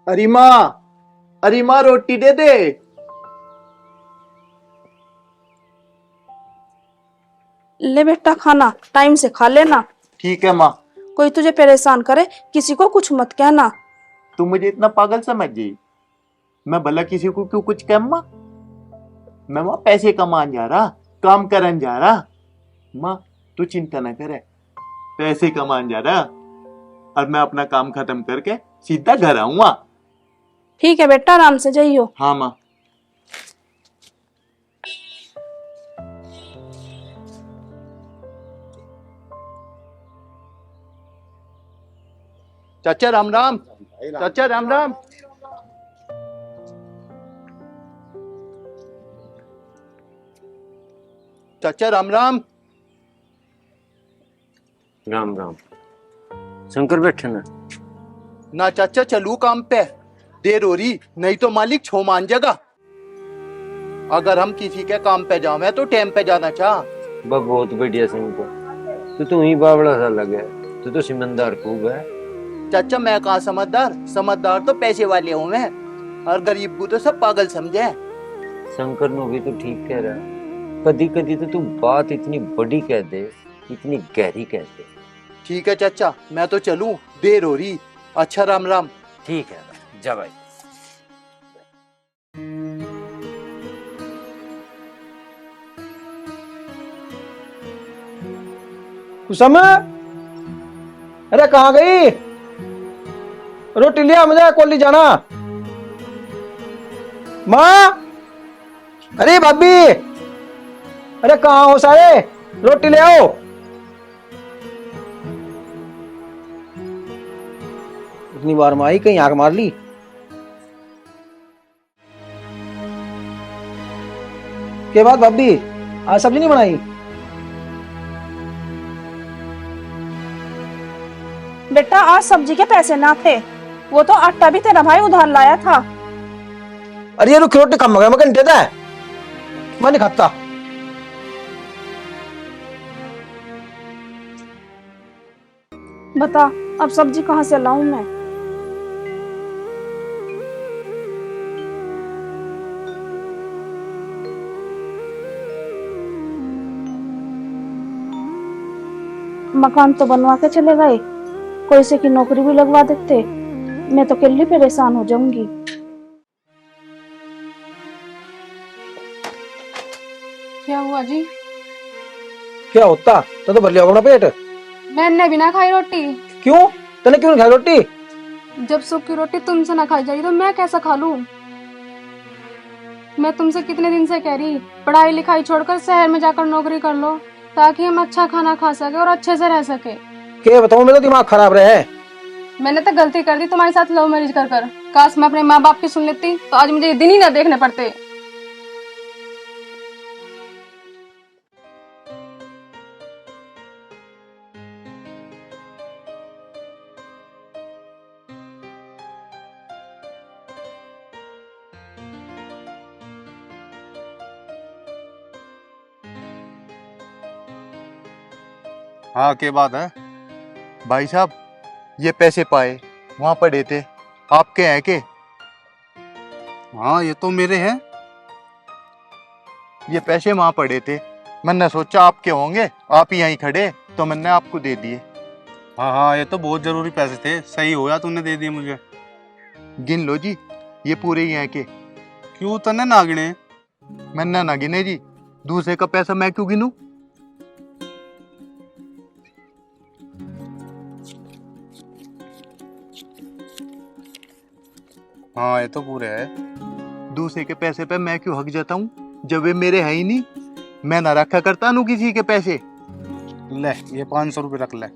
ARIMA, ARIMA रोटी दे दे। ले बेटा, खाना टाइम से खा लेना। ठीक है माँ। कोई तुझे परेशान करे किसी को कुछ मत कहना। तू मुझे इतना पागल समझ गई? मैं भला किसी को क्यों कुछ कह माँ? मैं माँ पैसे कमान जा रहा, काम करन जा रहा। माँ तू चिंता न करे, पैसे कमान जा रहा और मैं अपना काम खत्म करके सीधा घर आऊंगा। ठीक है बेटा, आराम से जाइयो। हाँ माँ। चाचा राम राम। चाचा राम राम। चाचा राम राम। राम राम। शंकर बैठे ना? ना चाचा, चलू काम पे, देर हो रही, नहीं तो मालिक छो मान जाएगा। अगर हम किसी के काम पे जावे तो टाइम पे जाना चाह। बहुत बढ़िया शंकर, तू ही बावड़ा सा लगे, तू तो समझदार खूब है। चाचा मैं कहाँ समझदार, समझदार तो पैसे वाले हूँ मैं, और गरीब को तो सब पागल समझे। शंकर नो भी तो ठीक कह रहा है। कदी कदी तो तू बात इतनी बड़ी कह दे, इतनी गहरी कह दे। ठीक है चाचा, मैं तो चलूं, देर हो रही। अच्छा राम राम। ठीक है, जा भाई। कुसुम, अरे कहाँ गई? रोटी लिया, मुझे कॉलेज जाना। माँ, अरे भाभी, अरे कहाँ हो सारे? रोटी ले आओ। इतनी बार माँ आई, कहीं आग मार ली। के बाद भाभी, आज सब्जी नहीं बनाई? बेटा आज सब्जी के पैसे ना थे, वो तो आटा भी तेरा भाई उधार लाया था। अरे ये रुख रोटी कम हो गया, मैं घंटे था, मैं नहीं खाता। बता अब सब्जी कहाँ से लाऊं मैं? मकान तो बनवा के चले गए, कोई से की नौकरी भी लगवा देते, मैं तो अकेली परेशान हो जाऊंगी। क्या हुआ जी? क्या होता तो भर लिया अपना पेट। मैंने भी ना खाई रोटी। क्यों? तने क्यों नहीं खाई रोटी? जब सूखी रोटी तुमसे ना खाई जाएगी तो मैं कैसा खा लूं? मैं तुमसे कितने दिन से कह रही, पढ़ाई लिखाई छोड़कर शहर में जाकर नौकरी कर लो, ताकि हम अच्छा खाना खा सके और अच्छे से रह सके। क्या बताऊं, मेरा दिमाग खराब रहे। मैंने तो गलती कर दी तुम्हारे साथ लव मैरिज कर कर। काश मैं अपने माँ बाप की सुन लेती तो आज मुझे ये दिन ही ना देखने पड़ते। हाँ क्या बात है भाई साहब? ये पैसे पाए वहां पड़े थे, आपके हैं के? हाँ ये तो मेरे हैं। ये पैसे वहां पड़े थे, मैंने सोचा आपके होंगे, आप ही यहीं खड़े तो मैंने आपको दे दिए। हाँ हाँ ये तो बहुत जरूरी पैसे थे, सही होया तूने दे दिए मुझे। गिन लो जी, ये पूरे ही हैं के। क्यों तने ना गिने? मैंने ना गिने जी, दूसरे का पैसा मैं क्यों गिनूं? हाँ ये तो पूरे है। दूसरे के पैसे पे मैं क्यों हक जाता हूँ जब वे मेरे है ही नहीं? मैं ना रखा करता नू किसी के पैसे। ले ये 500 रुपये रख ले।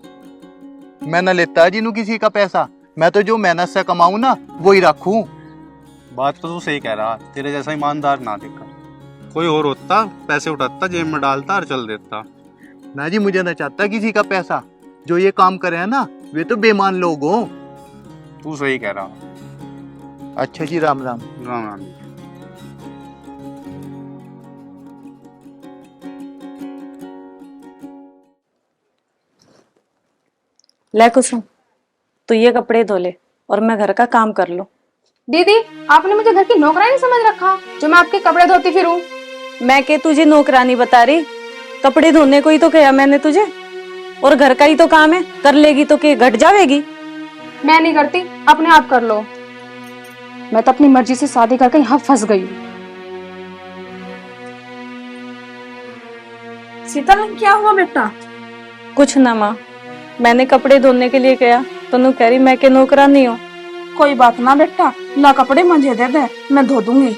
मैं ना लेता जी नू किसी का पैसा, मैं तो जो मेहनत से कमाऊं ना वही रखूं। बात तो तू सही कह रहा, तेरे जैसा ईमानदार ना देखा। कोई और होता पैसे उठाता जेब में डालता और चल देता। ना जी, मुझे ना चाहता किसी का पैसा। जो ये काम करे हैं ना वे तो बेईमान लोग हो। तू सही कह रहा। अच्छा जी, राम राम। राम राम। ले कुसुम, तू ये कपड़े धो ले और मैं घर का काम कर लूं। दीदी, आपने मुझे घर की नौकरानी समझ रखा जो मैं आपके कपड़े धोती फिरूं। मैं के तुझे नौकरानी बता रही, कपड़े धोने को ही तो कहा मैंने तुझे, और घर का ही तो काम है, कर लेगी तो के घट जावेगी। मैं नहीं करती, अपने आप कर लो। मैं तो अपनी मर्जी से शादी करके यहाँ फंस गई हूँ। शीतल, क्या हुआ बेटा? कुछ ना माँ, मैंने कपड़े धोने के लिए कहा तो नू कह रही मैं के नौकरानी हूँ। कोई बात ना बेटा, ला कपड़े मुझे दे दे, मैं धो दूंगी।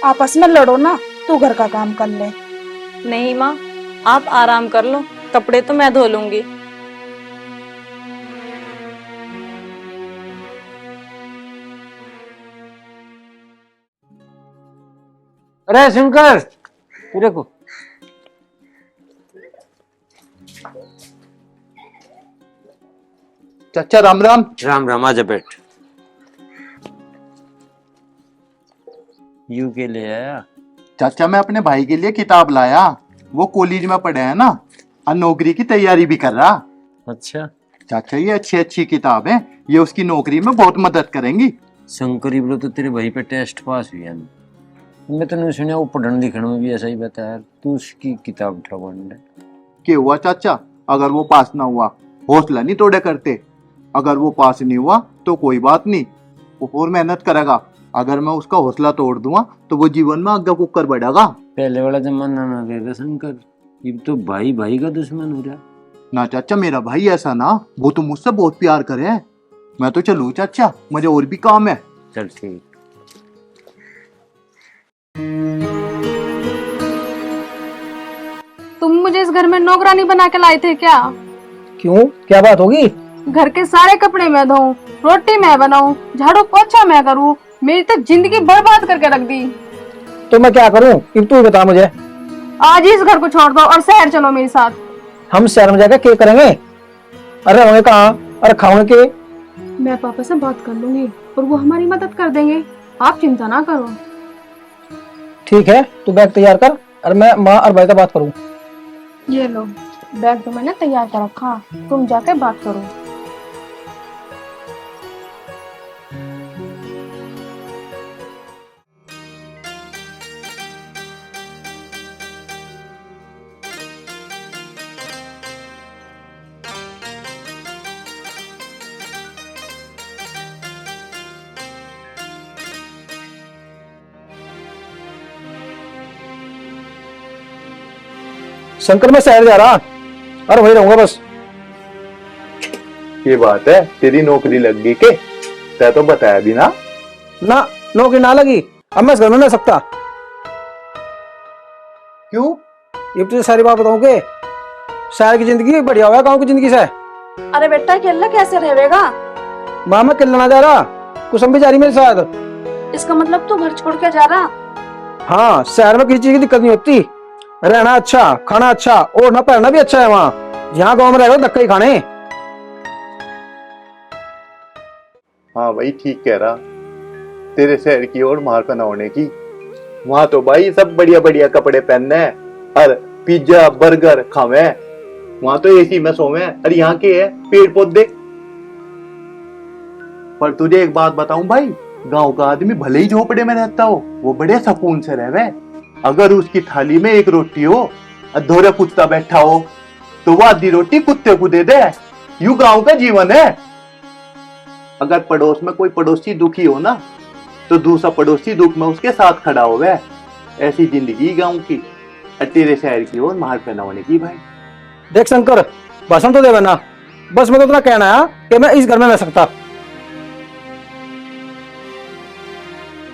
आपस में लड़ो ना, तू घर का काम कर ले। नहीं माँ, आप आराम कर लो, कपड़े तो मैं धो लूंगी। अरे शंकर, तेरे को चाचा राम राम। राम राम, आजा बैठ। यू के ले आया? चाचा मैं अपने भाई के लिए किताब लाया, वो कॉलेज में पढ़े है ना, और नौकरी की तैयारी भी कर रहा। अच्छा चाचा ये अच्छी अच्छी किताब है, ये उसकी नौकरी में बहुत मदद करेंगी। शंकर, बोलो तो तेरे भाई पे टेस्ट पास हुई है ना? मैं तो नहीं सुना, वो पढ़ने लिखने में भी ऐसा ही बताया, तू उसकी किताब उठा पढ़ने। क्या हुआ चाचा, अगर वो पास ना हुआ हौसला नहीं तोड़े करते, अगर वो पास नहीं हुआ तो कोई बात नहीं, वो और मेहनत करेगा। अगर मैं उसका हौसला तोड़ दूंगा तो वो जीवन में आगे कुकर बढ़ेगा। पहले वाला जमाना ना रहेगा शंकर, ये तो भाई भाई का दुश्मन हो रहा। ना चाचा, मेरा भाई ऐसा ना, वो तो मुझसे बहुत प्यार करे है। मैं तो चलूँ चाचा, मुझे और भी काम है। चल ठीक। तुम मुझे इस घर में नौकरानी बना के लाए थे क्या? क्यों, क्या बात होगी? घर के सारे कपड़े मैं धोऊं, रोटी मैं बनाऊं, झाड़ू पोछा मैं करूं, मेरी तो जिंदगी बर्बाद करके रख दी। तो मैं क्या करूं, अब तू ही बता मुझे। आज ही इस घर को छोड़ दो और शहर चलो मेरे साथ। हम शहर में जाकर क्या करेंगे? अरे रहेंगे कहाँ, अरे खाओगे के? मैं पापा से बात कर लूंगी और वो हमारी मदद कर देंगे, आप चिंता ना करो। ठीक है, तू बैग तैयार कर और मैं माँ और भाई का बात करूं। ये लो, बैग तो मैंने तैयार कर रखा, तुम जाके बात करो। शंकर मैं शहर जा रहा, और वही रहूंगा बस। ये बात है, तेरी नौकरी लग गई के? तै तो बताया भी ना। ना, नौकरी ना लगी, अब मैं इस घर में रह सकता। क्यों? ये तुझे सारी बात बताऊं के शहर की जिंदगी बढ़िया हुआ गाँव की जिंदगी से। अरे बेटा, अकेला कैसे रहेगा? माँ मैं किल ना जा रहा, कुसुम भी जा रही मेरे साथ। इसका मतलब तू घर छोड़ के जा रहा? हाँ, शहर में किसी चीज की दिक्कत नहीं होती, रहना अच्छा, खाना अच्छा, और ना पहनना भी अच्छा है वहाँ। यहाँ गाँव में रहेगा धक्का ही खाने। हाँ भाई ठीक कह रहा, तेरे शहर की ओर मार पना होने की। वहां तो भाई सब बढ़िया बढ़िया कपड़े पहनने हैं और पिज्जा बर्गर खावे, वहां तो एसी में सोवे, और यहाँ के है पेड़ पौधे। पर तुझे एक बात बताऊं भाई, गांव का आदमी भले ही झोपड़े में रहता हो, वो बड़े सुकून से रहवे। अगर उसकी थाली में एक रोटी हो और धोरे कुत्ता बैठा हो तो वो आधी रोटी कुत्ते को दे दे। यूं गांव का जीवन है। अगर पड़ोस में कोई पड़ोसी दुखी हो ना तो दूसरा पड़ोसी दुख में उसके साथ खड़ा हो गया। ऐसी जिंदगी गांव की, और तेरे शहर की ओर मार पैना होने की भाई। देख शंकर, भाषण तो देवे ना, बस मैं तो इतना कहना है कि मैं इस घर में रह सकता।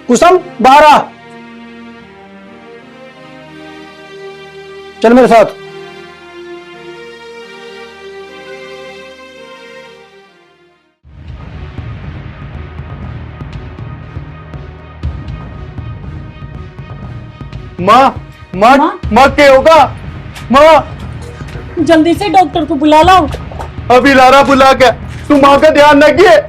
कुसुम बाहर आ, चल मेरे साथ। माँ माँ माँ क्या होगा? माँ जल्दी से डॉक्टर को बुला लाओ। अभी लारा बुला के, तू माँ का ध्यान रखिए।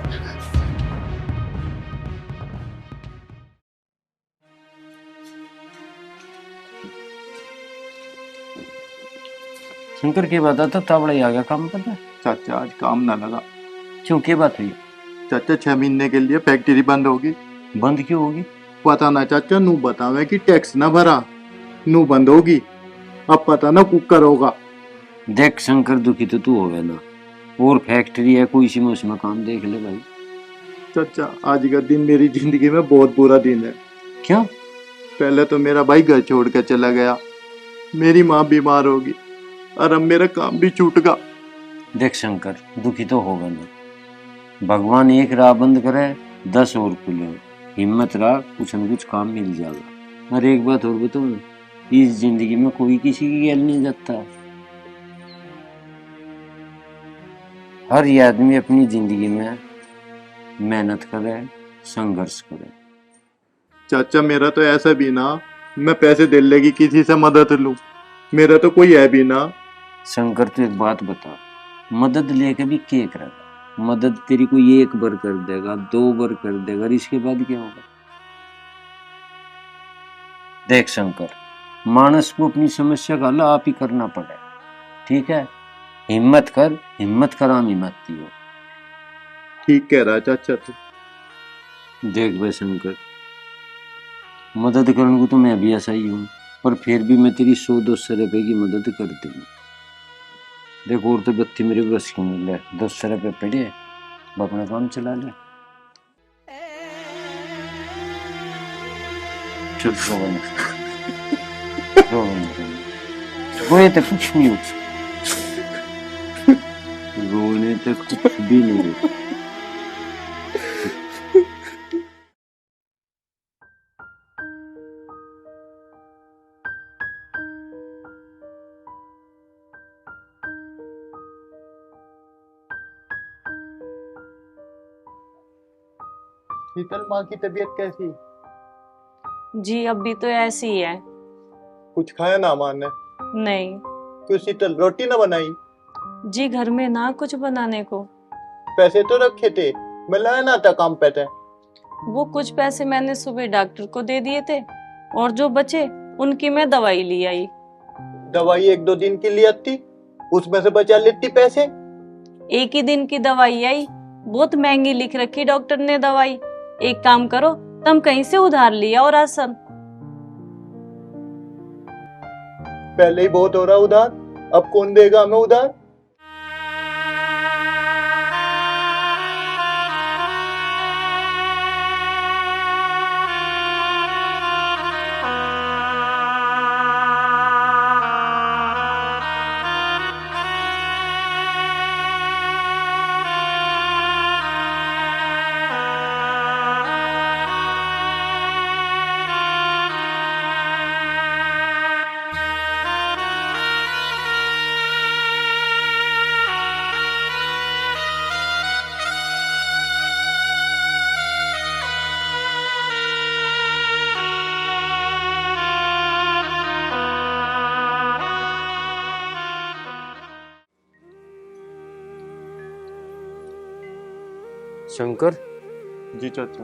शंकर की बात तो तावड़ा ही आ गया काम पर। चाचा आज काम ना लगा। क्यों, क्या बात हुई? चाचा 6 महीने के लिए फैक्ट्री बंद होगी, बंद क्यों होगी? पता ना चाचा, नू बतावे कि टैक्स ना भरा, नू बंद होगी। अब पता ना कुकर होगा। देख शंकर, दुखी तो तू होगा ना, और फैक्ट्री है कोई सी में, उसमें काम देख ले भाई। चाचा आज का दिन मेरी जिंदगी में बहुत बुरा दिन है। क्यों? पहले तो मेरा भाई घर छोड़ कर चला गया, मेरी माँ बीमार होगी, और अब मेरा काम भी छूट गया। देख शंकर, दुखी तो होगा ना, भगवान एक राह बंद करे 10 और खुले। हिम्मत रहा, कुछ न कुछ काम मिल जाएगा। और एक बात और बताऊं, इस जिंदगी में कोई किसी की गैल नहीं जाता। हर आदमी अपनी जिंदगी में मेहनत करे, संघर्ष करे। चाचा मेरा तो ऐसा भी ना, मैं पैसे दे लेगी किसी से मदद लूं, मेरा तो कोई है भी ना। शंकर तू एक बात बता, मदद लेके भी क्या करेगा? मदद तेरी कोई एक बार कर देगा, 2 बार कर देगा, और इसके बाद क्या होगा? देख शंकर, मानस को अपनी समस्या का हल आप ही करना पड़े, ठीक है? हिम्मत कर, हिम्मत कराम हिम्मत हो। ठीक कह रहा है चाचा तू। देख भाई शंकर, मदद करने को तो मैं भी ऐसा ही हूँ, पर फिर भी मैं तेरी 100-200 रुपए की मदद कर दूंगा। देख और तो बत्ती मेरे बस की मिल है, 200 रुपए पड़े, अपना काम चला ले। चल रोने तक कुछ नहीं हो, रोने तक कुछ भी नहीं हो। शीतल, माँ की तबीयत कैसी? जी अभी तो ऐसी ही है। कुछ खाया ना माँ ने? नहीं क्यों शीतल, रोटी ना बनाई? जी, घर में ना कुछ बनाने को। पैसे तो रखे थे, मैं लाया ना था काम पे थे। वो कुछ पैसे मैंने सुबह डॉक्टर को दे दिए थे, और जो बचे उनकी मैं दवाई ली आई। दवाई 1-2 दिन की ली आती, उसमें से बचा लेती पैसे। एक ही दिन की दवाई आई, बहुत महंगी लिख रखी डॉक्टर ने दवाई। एक काम करो, तुम कहीं से उधार लिया और राशन। पहले ही बहुत हो रहा उधार, अब कौन देगा हमें उधार? शंकर, जी चाचा।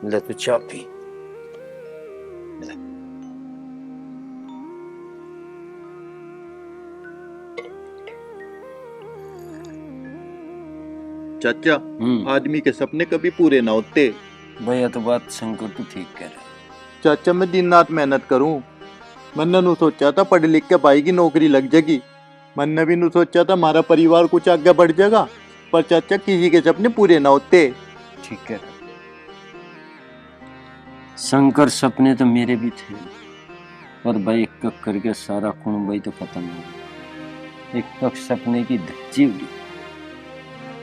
ले तू चाय पी। चाचा, आदमी के सपने कभी पूरे ना होते। भैया तो बात शंकर तू ठीक कह रहा है। चाचा मैं दिन रात मेहनत करूं, मैंने नु सोचा था पढ़ लिख के भाई की नौकरी लग जाएगी, मैंने भी नु सोचा था हमारा परिवार कुछ आगे बढ़ जाएगा, पर चाचा किसी के सपने पूरे ना होते। ठीक है शंकर, सपने तो मेरे भी थे, पर भाई एक एक करके सारा खून भाई तो खत्म हो गया। एक तक सपने की धज्जी उड़ी।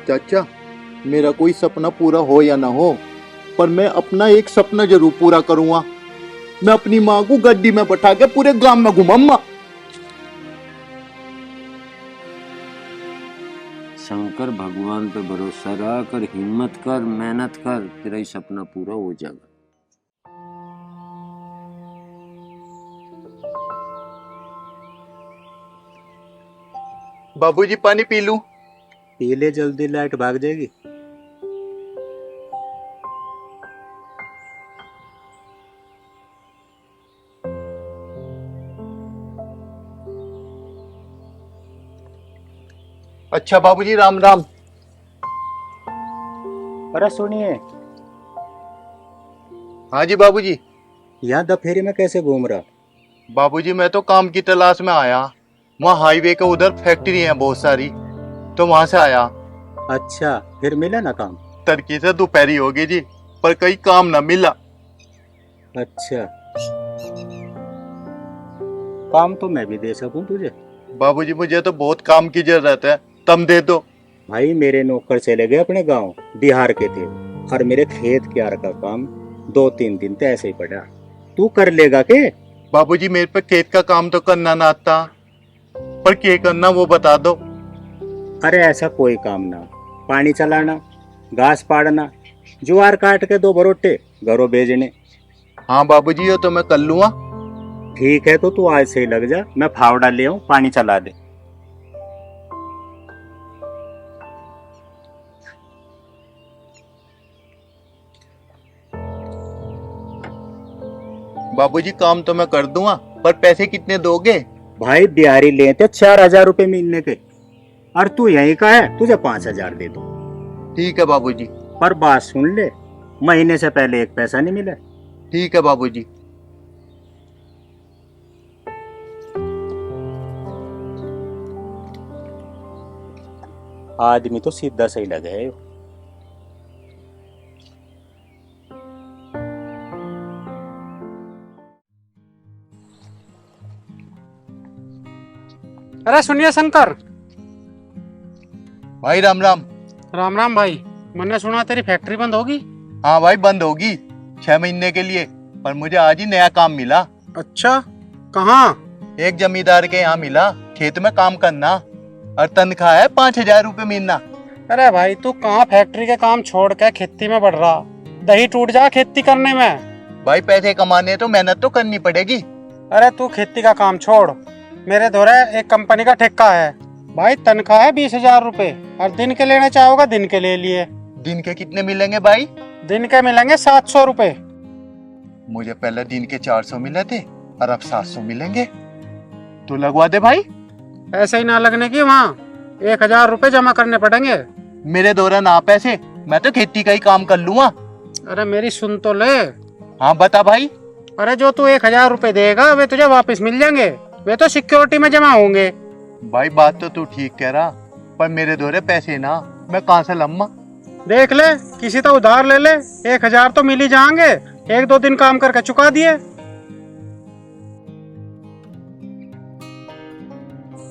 चाचा मेरा कोई सपना पूरा हो या ना हो, पर मैं अपना एक सपना जरूर पूरा करूंगा। मैं अपनी माँ को गड्डी में बैठा के पूरे गांव में घुमाऊंगा। शंकर, भगवान पे भरोसा रख कर, हिम्मत कर, मेहनत कर, तेरा ही सपना पूरा हो जाएगा। बाबूजी पानी पी लूं? पी ले जल्दी, लाइट भाग जाएगी। अच्छा बाबूजी, राम राम। अरे सुनिए, हाँ जी बाबूजी। यहाँ दफेरे में कैसे घूम रहा? बाबूजी मैं तो काम की तलाश में आया। वहाँ हाईवे के उधर फैक्ट्री है बहुत सारी, तो वहां से आया। अच्छा, फिर मिला ना काम? तड़के से दोपहरी होगी जी, पर कहीं काम ना मिला। अच्छा, काम तो मैं भी दे सकूं तुझे। बाबूजी मुझे तो बहुत काम की जरूरत है, तुम दे दो। भाई मेरे नौकर चले गए अपने गांव, बिहार के थे, और मेरे खेत क्यार का काम 2-3 दिन तो ऐसे ही पड़ा। तू कर लेगा के? बाबूजी मेरे पे खेत का काम तो करना ना आता, पर क्या करना वो बता दो। अरे ऐसा कोई काम ना, पानी चलाना, घास पाड़ना, ज्वार काट के 2 बरोटे घरों भेजने। हाँ बाबूजी ये तो मैं कर लूंगा। ठीक है, तो तू आज से ही लग जा, मैं फावड़ा ले आऊं, पानी चला दे। बाबूजी काम तो मैं कर दूंगा, पर पैसे कितने दोगे? भाई बिहारी लेते 4,000 रुपए महीने के, और तू यहीं का है, तुझे 5,000 दे दो। ठीक है बाबूजी। पर बात सुन ले, महीने से पहले एक पैसा नहीं मिला। ठीक है बाबूजी। आदमी तो सीधा सही लगे है। अरे सुनिए शंकर। भाई राम राम। राम राम भाई। मैंने सुना तेरी फैक्ट्री बंद होगी। हाँ भाई बंद होगी 6 महीने के लिए, पर मुझे आज ही नया काम मिला। अच्छा, कहाँ? एक जमींदार के यहाँ मिला, खेत में काम करना, और तनख्वाह है 5,000 रुपए महीना। अरे भाई तू कहाँ फैक्ट्री के काम छोड़ के खेती में बढ़ रहा? दही टूट जा खेती करने में। भाई पैसे कमाने तो मेहनत तो करनी पड़ेगी। अरे तू खेती का काम छोड़, मेरे धोरे एक कंपनी का ठेका है भाई, तनख्वाह है 20,000 रुपए, और दिन के लेना चाहोगा दिन के ले लिए। दिन के कितने मिलेंगे भाई? दिन के मिलेंगे 700 रुपए। मुझे पहले दिन के 400 मिले थे, और अब 700 मिलेंगे। तो लगवा दे भाई। ऐसे ही ना लगने की, वहाँ 1,000 रुपए जमा करने पड़ेंगे। मेरे दौरान ना पैसे, मैं तो खेती का ही काम कर लूंगा। अरे मेरी सुन तो ले। हाँ बता भाई। अरे जो तू 1,000 रुपए देगा वे तुझे वापस मिल जाएंगे, वे तो सिक्योरिटी में जमा होंगे। भाई बात तो तू ठीक कह रहा, पर मेरे दौरे पैसे ना, मैं कहाँ से लम्मा। देख ले, किसी तो उधार ले ले, 1,000 तो मिल ही जाएंगे, 1-2 दिन काम करके चुका दिए।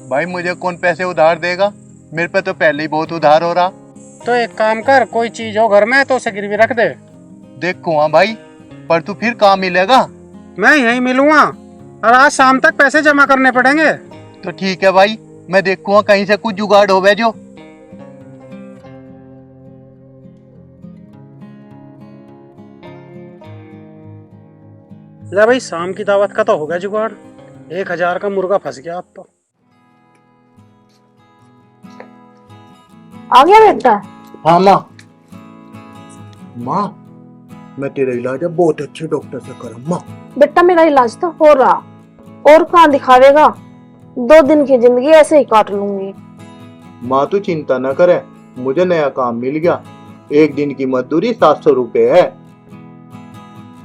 भाई मुझे कौन पैसे उधार देगा, मेरे पे तो पहले ही बहुत उधार हो रहा। तो एक काम कर, कोई चीज हो घर में तो उसे गिरवी रख दे। देखो हाँ भाई, पर तू फिर कहाँ मिलेगा? मैं यहीं मिलूंगा, और आज शाम तक पैसे जमा करने पड़ेंगे। तो ठीक है भाई, मैं देखूंगा कहीं से कुछ जुगाड़ होवे जो। ले भाई, शाम की दावत का तो हो गया जुगाड़, 1,000 का मुर्गा फंस गया अब तो। आ गया बेटा? हाँ माँ। माँ मैं तेरा इलाज अब बहुत अच्छे डॉक्टर से करूँ माँ। बेटा मेरा इलाज तो हो रहा, और कहाँ दिखावेगा? 2 दिन की जिंदगी ऐसे ही काट लूंगी। माँ तू चिंता न करे, मुझे नया काम मिल गया। 1 दिन की मजदूरी 700 रुपए है।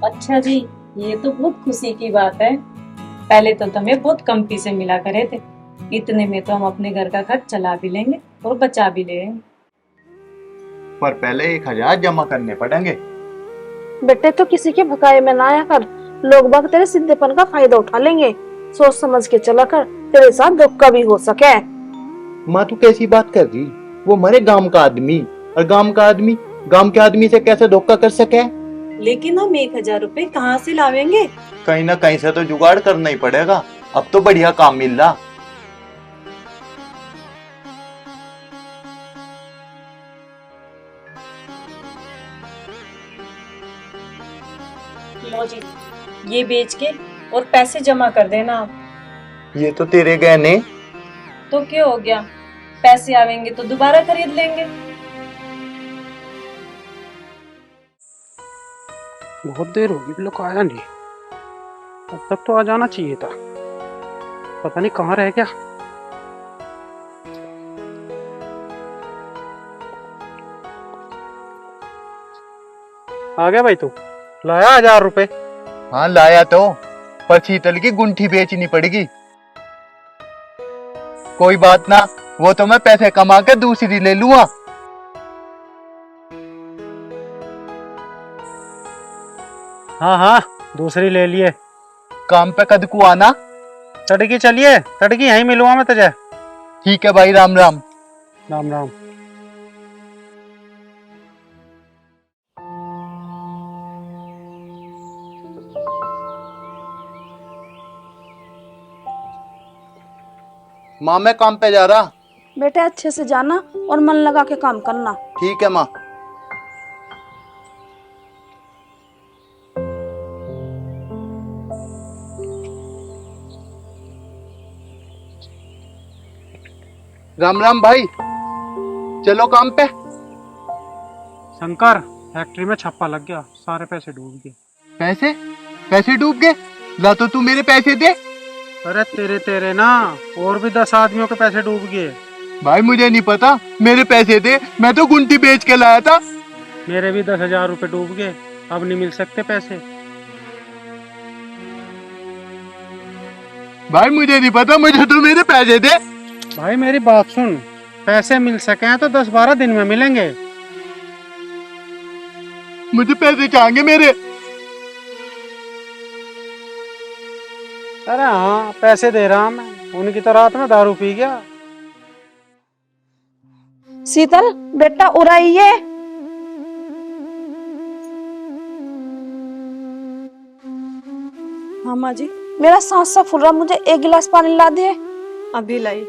अच्छा जी, ये तो बहुत खुशी की बात है। पहले तो तुम्हें बहुत कम पैसे मिला करे थे, इतने में तो हम अपने घर का खर्च चला भी लेंगे और बचा भी लेंगे। पर पहले 1,000 जमा करने पड़ेंगे। बेटे तो किसी के भकाए में ना आया कर, लोग बाग तेरे सीधेपन का फायदा उठा लेंगे। सोच समझ के चला कर, तेरे साथ धोखा भी हो सके। माँ तू कैसी बात कर रही? वो हमारे गांव का आदमी, और गांव के आदमी से कैसे धोखा कर सके? लेकिन हम 1,000 रुपए कहाँ से लावेंगे? कहीं ना कहीं से तो जुगाड़ करना ही पड़ेगा। अब तो बढ़िया काम मिल रहा। लो जी, ये बेच के और पैसे जमा कर देना आप। ये तो तेरे गहने। तो क्या हो गया, पैसे आवेंगे तो दोबारा खरीद लेंगे। बहुत देर होगी, लोग आया नहीं, अब तक तो आ जाना चाहिए था, पता नहीं कहाँ रह गया। आ गया भाई तू? लाया 1000 रुपए। हाँ लाया तो, पर शीतल की गुंठी बेचनी पड़ेगी। कोई बात ना, वो तो मैं पैसे कमा के दूसरी ले लूंगा। हाँ हाँ, दूसरी ले लिए। काम पे कद को आना। तड़की चलिए, तड़की यहीं मिलूंगा मैं तुझे। ठीक है भाई, राम राम। राम राम। माँ मैं काम पे जा रहा। बेटे अच्छे से जाना और मन लगा के काम करना। ठीक है माँ। राम राम भाई, चलो काम पे। शंकर, फैक्ट्री में छप्पा लग गया, सारे पैसे डूब गए। पैसे? पैसे डूब गए? ला तो तू मेरे पैसे दे। अरे तेरे ना, और भी 10 आदमियों के पैसे डूब गए। भाई मुझे नहीं पता, मेरे पैसे दे, मैं तो गुंठी बेच के लाया था। मेरे भी 10,000 रुपए डूब गए, अब नहीं मिल सकते पैसे। भाई मुझे नहीं पता, मुझे तो मेरे पैसे दे। भाई मेरी बात सुन, पैसे मिल सके हैं तो 10-12 दिन में मिलेंगे। मुझे पैसे चाहिए मेरे। अरे हाँ, पैसे दे रहा मैं, उनकी तो रात में दारू पी गया। शीतल बेटा उड़ाइए। हाँ माँ जी, मेरा सांस सा फूल रहा, मुझे 1 गिलास पानी ला दे। अभी लाई।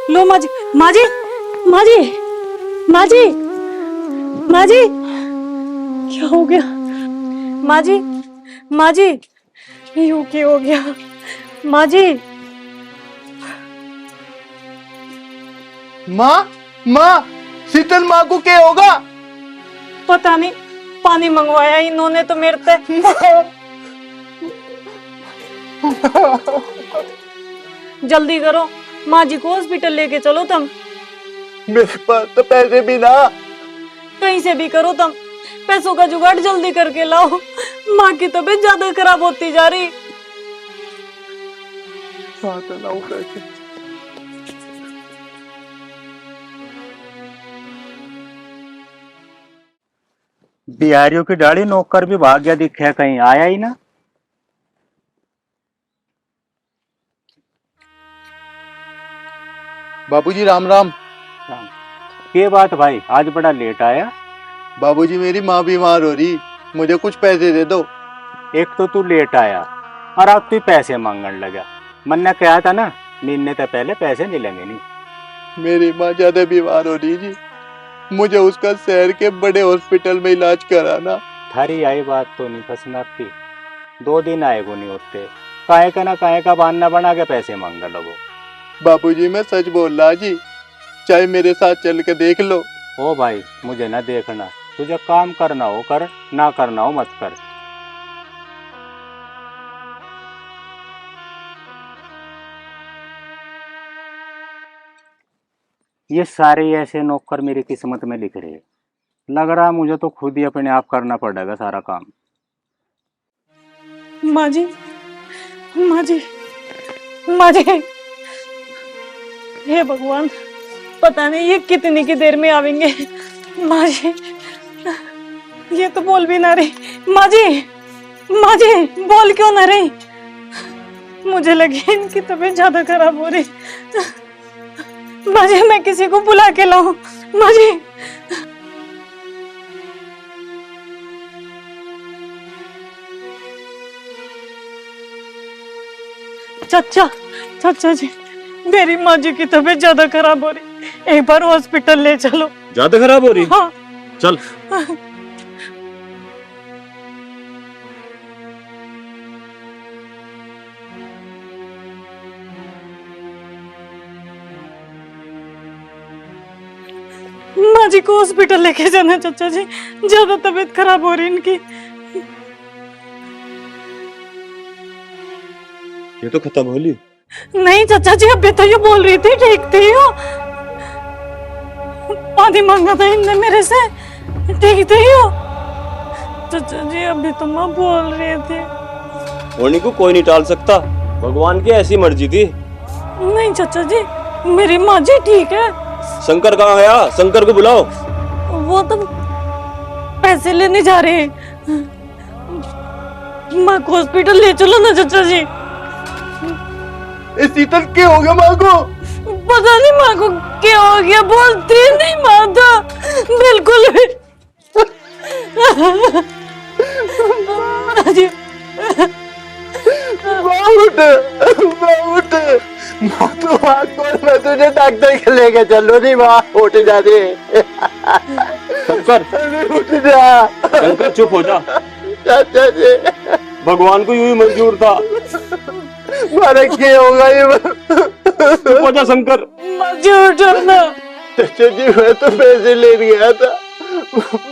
लो माँ जी, माँ जी, माँ जी, माँ जी, माँ जी, क्या हो गया? माँ जी, माँ जी, यूं क्या हो गया? माँ जी, माँ माँ, शीतल माँ को क्या होगा? पता नहीं, पानी मंगवाया इन्होंने तो मेरे से। जल्दी करो, माँ जी को हॉस्पिटल लेके चलो तुम। मेरे पास तो पैसे भी ना। कहीं से भी करो तुम, पैसों का जुगाड़ जल्दी करके लाओ। माँ की तबीयत ज्यादा खराब होती जा रही। बिहारियों की दाढ़ी नौकर भी भाग गया, दिखे कहीं आया ही ना। बाबूजी राम राम। ये बात भाई, आज बड़ा लेट आया। बाबूजी मेरी माँ बीमार हो रही, मुझे कुछ पैसे दे दो। एक तो तू लेट आया और अब तू पैसे मांगने लगा। मन ने कहा था ना, मिलने से पहले पैसे मिलेंगे नहीं। मेरी माँ ज्यादा बीमार हो रही जी, मुझे उसका शहर के बड़े हॉस्पिटल में इलाज कराना। थारी आई बात तो नहीं फसनाती, 2 दिन आएगो नहीं होते, काहे का ना काहे का बहाना बना के पैसे मांगने लगो। बाबूजी मैं सच बोल रहा जी, चाहे मेरे साथ चल के देख लो। ओ भाई मुझे ना देखना, तुझे काम करना हो कर, ना करना हो मत कर। ये सारे ऐसे नौकर मेरी किस्मत में लिख रहे हैं। लग रहा मुझे तो खुद ही अपने आप करना पड़ेगा सारा काम। माँ जी, माँ जी, माँ जी, हे भगवान, पता नहीं ये कितनी की देर में आवेंगे। माँ जी, ये तो बोल भी ना रही। माँ जी, माँ जी, बोल क्यों ना रही? मुझे लगी इनकी तबीयत ज्यादा खराब हो रही। माँ जी मैं किसी को बुला के लाऊं? माँ जी, चाचा, चाचा जी, मेरी माँ जी की तबीयत ज्यादा खराब हो रही, एक बार हॉस्पिटल ले चलो। ज्यादा खराब हो रही? हाँ चल। माँ जी को हॉस्पिटल लेके जाना चाचा जी, ज्यादा तबीयत खराब हो रही इनकी। ये तो खत्म होली। नहीं चाचा जी, अभी तो ये बोल रही थी ठीक थी हो, पानी मांगा था इनने मेरे से, ठीक थी हो। चाचा जी अभी तो माँ बोल रही थी। होनी को कोई नहीं टाल सकता, भगवान की ऐसी मर्जी थी। नहीं चाचा जी, मेरी माँ जी ठीक है। शंकर कहाँ गया? शंकर को बुलाओ। वो तो पैसे लेने जा रहे हैं, माँ को हॉस्पिटल ले चलो ना चाचा जी। शीतल क्या हो गया माँ को? पता नहीं माँ को क्या हो गया, बोलती नहीं माँ तो बिल्कुल भी। माँ तो मैं तुझे डॉक्टर के लेके चलो। नहीं माँ उठ जा रे। शंकर, उठ जा। शंकर चुप हो जा। चाचा जी भगवान को यूं ही मंजूर था। मारा क्या होगा ये? चुप हो जा शंकर। मुझे उठाना। चाचा जी मैं तो पैसे लेने गया था,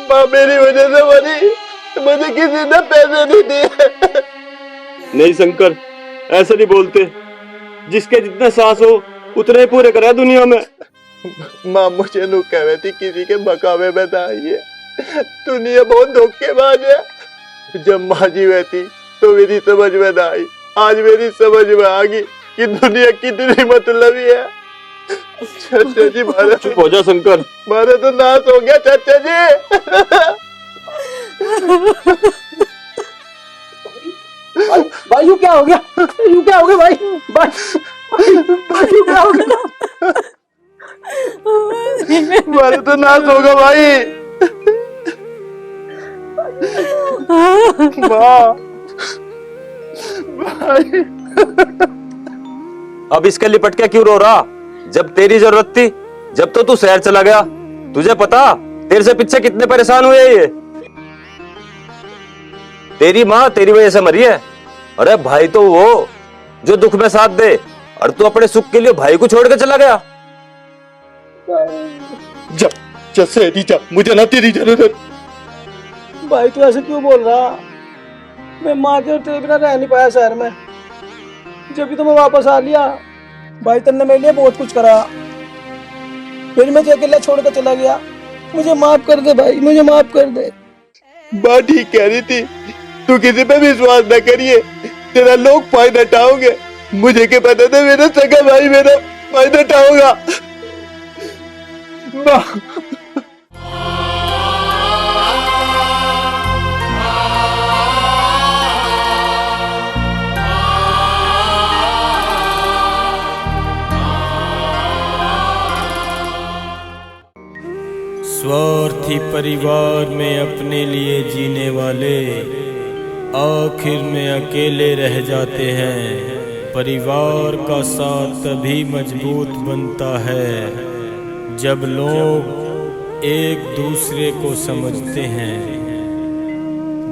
माँ मेरी वजह से मरी, मुझे किसी ने पैसे नहीं दिए। नहीं शंकर, ऐसा नहीं बोलते। जिसके जितने सांस हो उतने ही पूरे करा दुनिया में। माँ मुझे नु कह रही थी किसी के मकावे में ना आइए, दुनिया बहुत धोखेबाज है। जब माँ जी रहती तो मेरी समझ में ना आई, आज मेरी समझ में आ गई कि दुनिया कितनी मतलबी है। चाचा जी मारा चुप हो जा शंकर। मारा तो नाश हो गया चाचा जी। भाई यू क्या हो गया? यू क्या हो गया भाई? भाई यू क्या हो गया? मारा तो नाश होगा भाई। माँ भाई। अब इसके लिपट के क्यों रो रहा? जब तेरी जरूरत थी, जब तो तू शहर चला गया। तुझे पता तेरे से पीछे कितने परेशान हुए ये? तेरी माँ तेरी वजह से मरी है। अरे भाई तो वो जो दुख में साथ दे, और तू अपने सुख के लिए भाई को छोड़ के चला गया। जा सैदी जा, मुझे ना तेरी जरूरत। भाई तू ऐसे क्यों बोल रहा? मैं माँ के और तेरे बिना रह नहीं पाया शहर में, जब भी तो मैं वापस आ लिया। भाई तुमने मेरे लिए बहुत कुछ करा, फिर मैं अकेला छोड़ कर चला गया। मुझे माफ कर दे भाई, मुझे माफ कर दे। बात ठीक कह रही थी, तू किसी पे विश्वास न करिए, तेरा लोग फायदा उठाओगे। मुझे क्या पता था मेरा सगा भाई मेरा फायदा उठाओगा। स्वार्थी परिवार में अपने लिए जीने वाले आखिर में अकेले रह जाते हैं। परिवार का साथ तभी मजबूत बनता है जब लोग एक दूसरे को समझते हैं।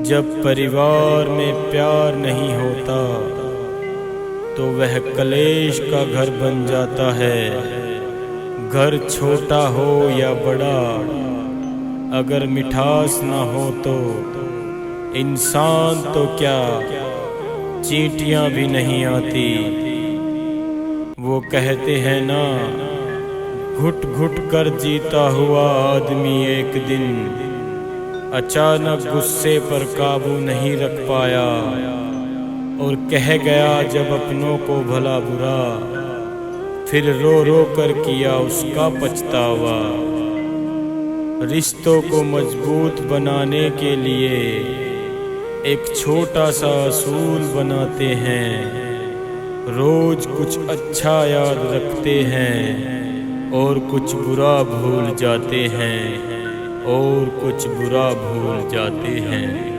जब परिवार में प्यार नहीं होता तो वह कलेश का घर बन जाता है। घर छोटा हो या बड़ा, अगर मिठास ना हो तो इंसान तो क्या चींटियां भी नहीं आती। वो कहते हैं ना, घुट घुट कर जीता हुआ आदमी एक दिन अचानक गुस्से पर काबू नहीं रख पाया और कह गया जब अपनों को भला बुरा, फिर रो रो कर किया उसका पछतावा। रिश्तों को मजबूत बनाने के लिए एक छोटा सा असूल बनाते हैं, रोज कुछ अच्छा याद रखते हैं और कुछ बुरा भूल जाते हैं, और कुछ बुरा भूल जाते हैं।